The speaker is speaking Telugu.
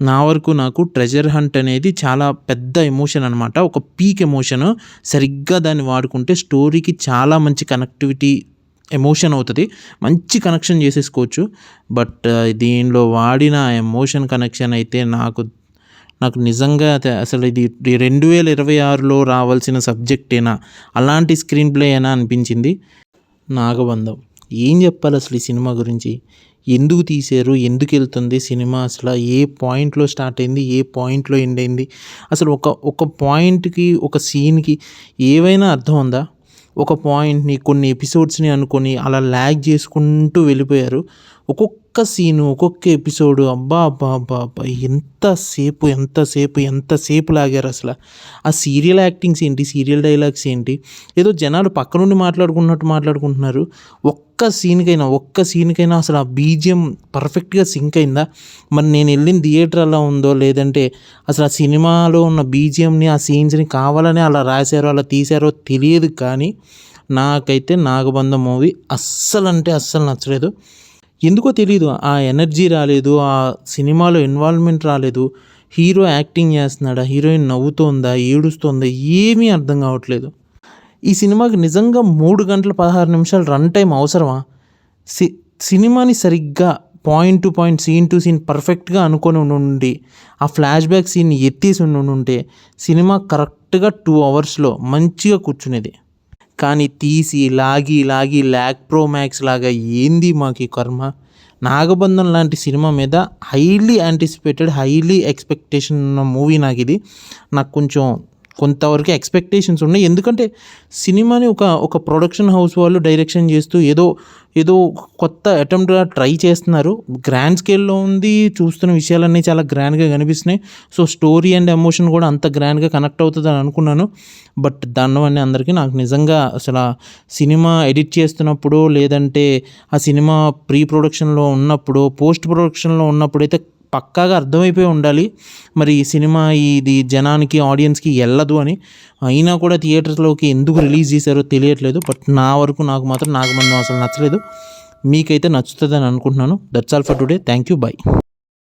నా వరకు నాకు ట్రెజర్ హంట్ అనేది చాలా పెద్ద ఎమోషన్ అనమాట. ఒక పీక్ ఎమోషను. సరిగ్గా దాన్ని వాడుకుంటే స్టోరీకి చాలా మంచి కనెక్టివిటీ ఎమోషన్ అవుతుంది. మంచి కనెక్షన్ చేసేసుకోవచ్చు. బట్ దీనిలో వాడిన ఎమోషన్ కనెక్షన్ అయితే నాకు నిజంగా అసలు ఇది 2026లో రావాల్సిన సబ్జెక్టేనా, అలాంటి స్క్రీన్ ప్లే అయినా అనిపించింది. నాగబంధం ఏం చెప్పాలి అసలు ఈ సినిమా గురించి? ఎందుకు తీశారు, ఎందుకు వెళ్తుంది సినిమా, అసలు ఏ పాయింట్లో స్టార్ట్ అయింది, ఏ పాయింట్లో ఎండ్ అయింది, అసలు ఒక పాయింట్కి ఒక సీన్కి ఏవైనా అర్థం ఉందా? ఒక పాయింట్ని కొన్ని ఎపిసోడ్స్ని అనుకొని అలా ల్యాగ్ చేసుకుంటూ వెళ్ళిపోయారు. ఒక్కొక్క సీను, ఒక్కొక్క ఎపిసోడు, అబ్బా అబ్బా అబ్బా అబ్బా, ఎంతసేపు లాగారు అసలు. ఆ సీరియల్ యాక్టింగ్స్ ఏంటి, సీరియల్ డైలాగ్స్ ఏంటి, ఏదో జనాలు పక్క నుండి మాట్లాడుకుంటున్నారు. ఒక్క సీన్కైనా అసలు ఆ బీజిఎం పర్ఫెక్ట్గా సింక్ అయిందా? మరి నేను వెళ్ళిన థియేటర్ అలా ఉందో, లేదంటే అసలు ఆ సినిమాలో ఉన్న బీజిఎంని, ఆ సీన్స్ని కావాలని అలా రాశారో అలా తీశారో తెలియదు. కానీ నాకైతే నాగబంధం మూవీ అస్సలు నచ్చలేదు. ఎందుకో తెలీదు, ఆ ఎనర్జీ రాలేదు, ఆ సినిమాలో ఇన్వాల్వ్మెంట్ రాలేదు. హీరో యాక్టింగ్ చేస్తున్నాడా, హీరోయిన్ నవ్వుతోందా, ఏడుస్తోందా, ఏమీ అర్థం కావట్లేదు. ఈ సినిమాకి నిజంగా 3 గంటల 16 నిమిషాలు రన్ టైం అవసరమా? సినిమాని సరిగ్గా point to point, scene to scene పర్ఫెక్ట్గా అనుకొని ఉండి ఆ ఫ్లాష్ బ్యాక్ సీన్ని ఎత్తేసి ఉంటే సినిమా కరెక్ట్గా 2 అవర్స్లో మంచిగా కూర్చునేది. కానీ తీసి లాగి ల్యాగ్ ప్రో మ్యాక్స్ లాగా ఏంది మాకు ఈ కర్మ? నాగబంధం లాంటి సినిమా మీద హైలీ యాంటిసిపేటెడ్, హైలీ ఎక్స్పెక్టేషన్ ఉన్న మూవీ నాకు కొంతవరకు ఎక్స్పెక్టేషన్స్ ఉన్నాయి. ఎందుకంటే సినిమాని ఒక ప్రొడక్షన్ హౌస్ వాళ్ళు డైరెక్షన్ చేస్తూ ఏదో కొత్త అటెంప్ట్గా ట్రై చేస్తున్నారు. గ్రాండ్ స్కేల్లో ఉంది, చూస్తున్న విషయాలన్నీ చాలా గ్రాండ్గా కనిపిస్తున్నాయి. సో స్టోరీ అండ్ ఎమోషన్ కూడా అంత గ్రాండ్గా కనెక్ట్ అవుతుంది అని అనుకున్నాను. బట్ దానివన్నీ అందరికీ నాకు నిజంగా అసలు సినిమా ఎడిట్ చేస్తున్నప్పుడు, లేదంటే ఆ సినిమా ప్రీ ప్రొడక్షన్లో ఉన్నప్పుడు, పోస్ట్ ప్రొడక్షన్లో ఉన్నప్పుడు అయితే పక్కాగా అర్థమైపోయి ఉండాలి మరి ఈ సినిమా ఇది జనానికి, ఆడియన్స్కి వెళ్ళదు అని. అయినా కూడా థియేటర్స్లోకి ఎందుకు రిలీజ్ చేశారో తెలియట్లేదు. బట్ నాకు మాత్రం నాగబంధం అసలు నచ్చలేదు. మీకైతే నచ్చుతుందని అనుకుంటున్నాను. That's all for today. Thank you. By.